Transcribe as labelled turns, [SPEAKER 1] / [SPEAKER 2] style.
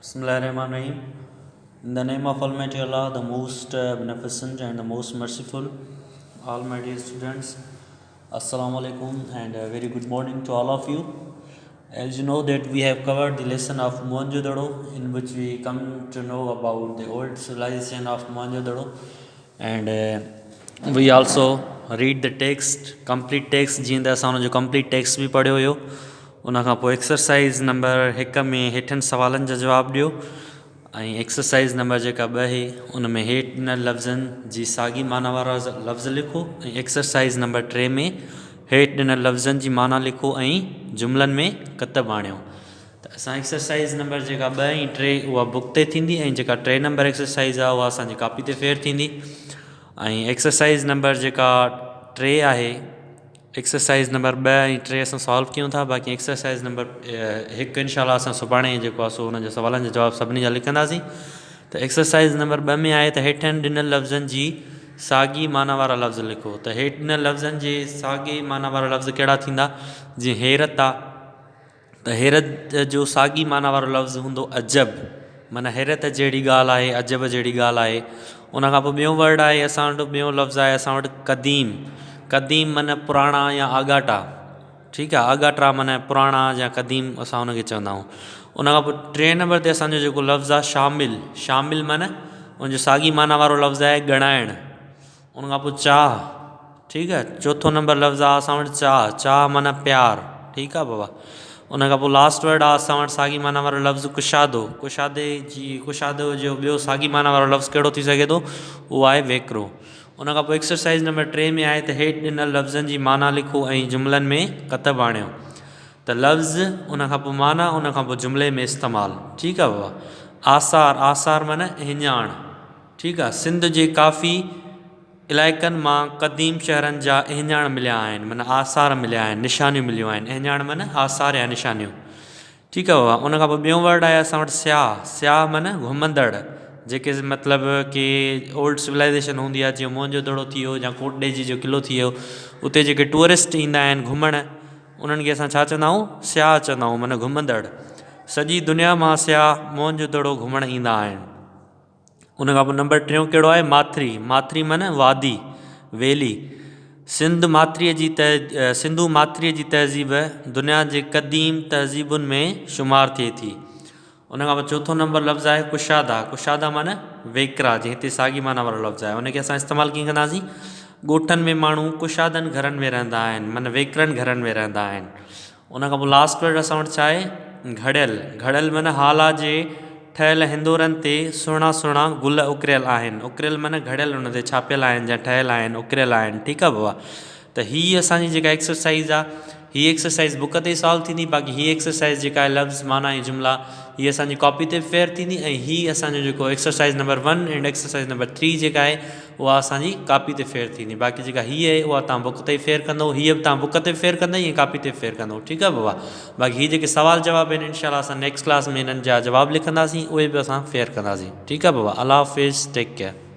[SPEAKER 1] Bismillahirrahmanirrahim. In the name of Almighty Allah, the most beneficent and the most merciful, all my dear students, Assalamu alaikum and a very good morning to all of you. As you know that we have covered the lesson of Mohenjo-daro, in which we come to know about the old civilization of Mohenjo-daro, and we also read the text, complete text, जीअं त असां हुनजो complete text बि पढ़ियो हुयो. उन खां पोइ एक्सरसाइज़ नंबर 1 में हेठनि सवालनि जा जवाब ॾियो ऐं एक्सरसाइज़ नंबर जेका 2 आहे उन में हेठि ॾिनल लफ़्ज़नि जी साॻी माना वारा लफ़्ज़ लिखो ऐं एक्सरसाइज़ नंबर 3 में हेठि ॾिनल लफ़्ज़नि जी माना लिखो ऐं जुमलनि में कतब आणियो. त असां एक्सरसाइज़ नंबर जेका 2 ऐं 3 उहा बुक ते थींदी ऐं जेका 3 नंबर एक्सरसाइज़ आहे उहा असांजी कॉपी ते फेर थींदी. ऐं एक्सरसाइज़ नंबर जेका 3 आहे एक्सरसाइज़ नंबर 2 ऐं 3 असां सॉल्व कयूं था. बाक़ी एक्सरसाइज़ नंबर 1 इनशाला असां सुभाणे जेको आहे सो हुनजे सवालनि जा जवाब सभिनी जा लिखंदासीं. त एक्सरसाइज़ नंबर 2 में आहे त हेठनि ॾिनल लफ़्ज़नि जी साॻी माना वारा लफ़्ज़ लिखो. त हेठि ॾिनल लफ़्ज़नि जे साॻी माना वारा लफ़्ज़ कहिड़ा थींदा? जीअं हैरत आहे त हैरत जो साॻी माना वारो लफ़्ज़ हूंदो अजब, माना हैरत जहिड़ी ॻाल्हि आहे, अजब जहिड़ी ॻाल्हि आहे. उन खां पोइ ॿियो वर्ड आहे असां वटि, ॿियो लफ़्ज़ आहे असां वटि क़दीम. क़दीम माना पुराणा या आगाटा. ठीकु आहे, आगाटा माना पुराणा या क़दीम असां हुनखे चवंदा आहियूं. उन खां पोइ 3 नंबर ते असांजो जेको लफ़्ज़ आहे शामिल. शामिल माना उनजो साॻी माना वारो लफ़्ज़ आहे ॻणाइणु. उन खां पोइ चाह. ठीकु आहे, 4 नंबर लफ़्ज़ आहे असां वटि चाह. चाह माना प्यारु. ठीकु आहे बाबा. उन खां पोइ लास्ट वर्ड आहे असां वटि साॻी माना वारो लफ़्ज़ कुशादो. कुशादो जो ॿियो साॻी माना वारो लफ़्ज़ कहिड़ो थी सघे थो? उहो आहे वेकिरो. उन खां पोइ एक्सरसाइज़ नंबर 3 में आहे त हेठि ॾिनल लफ़्ज़नि जी माना लिखो ऐं जुमलनि में कतब आणियो. त लफ़्ज़ उन खां पोइ माना, उन खां पोइ जुमिले में इस्तेमालु. ठीकु आहे बाबा. आसार. आसार माना हिञाण. ठीकु आहे, सिंध जे काफ़ी इलाइक़नि मां क़दीम शहरनि जा हिञाण मिलिया आहिनि, माना आसार मिलिया आहिनि, निशानियूं मिलियूं आहिनि. हिञाण माना आसार या निशानियूं. ठीकु आहे बाबा. उन खां पोइ ॿियो वर्ड आहे असां वटि स्याह. स्याह माना घुमंदड़, जेके मतिलबु की ओल्ड सिविलाइज़ेशन हूंदी आहे, जीअं मोहनजोदड़ो थी वियो या कोट ॾेजी जो क़िलो थी वियो, उते जेके टूरिस्ट ईंदा आहिनि घुमणु, उन्हनि खे असां छा चवंदा आहियूं? स्याह चवंदा आहियूं, माना घुमंदड़. सॼी दुनिया मां स्याह मोहनजोदड़ो घुमणु ईंदा आहिनि. उन खां पोइ नंबर 3 कहिड़ो आहे? माथिरी. माथिरी माना वादी, वेली. सिंधु माथिरीअ जी तहज़ीब दुनिया जे क़दीम तहज़ीबुनि में शुमारु थिए थी. उन खां पोइ 4 नंबर लफ़्ज़ आहे कुशादा. कुशादा माना वेकरा, जंहिं हिते साॻी माना वारो लफ़्ज़ आहे. उनखे असां इस्तेमालु कीअं कंदासीं? ॻोठनि में माण्हू कुशादनि घरनि में रहंदा आहिनि, माना वेकरनि घरनि में रहंदा आहिनि. उन खां पोइ लास्ट वर्ड असां वटि छा आहे? घड़ियल. घड़ियल माना हाला जे ठहियल हिंदोरनि ते सुहिणा सुहिणा गुल उकिरियल आहिनि. उकिरियल माना घड़ियल हुन ते छापियल आहिनि या ठहियल आहिनि, उकिरियल आहिनि. ठीकु आहे बाबा. त हीअ असांजी जेका एक्सरसाइज़ आहे, हीअ एक्सरसाइज़ बुक ते सॉल्व थींदी. बाक़ी हीअ एक्सरसाइज़ जेका आहे लफ़्ज़ माना ऐं जुमिला हीअ असांजी कॉपी ते फेयर थींदी. ऐं हीअ असांजो जेको exercise number 1 and exercise number 3 जेका आहे उहा असांजी कॉपी ते फेयर थींदी. बाक़ी जेका हीअ आहे उहा तव्हां बुक ते फेयर कंदो, हीअ बि तव्हां बुक ते फेयर कंदा ऐं कॉपी ते फेयर कंदो. ठीकु आहे बाबा. बाक़ी हीअ जेके सवाल जवाब आहिनि इनशाला असां नेक्स्ट क्लास में हिननि जा जवाब लिखंदासीं, उहे बि असां फेयर कंदासीं. ठीकु आहे बाबा. अल्लाह हाफ़िज़, टेक केयर.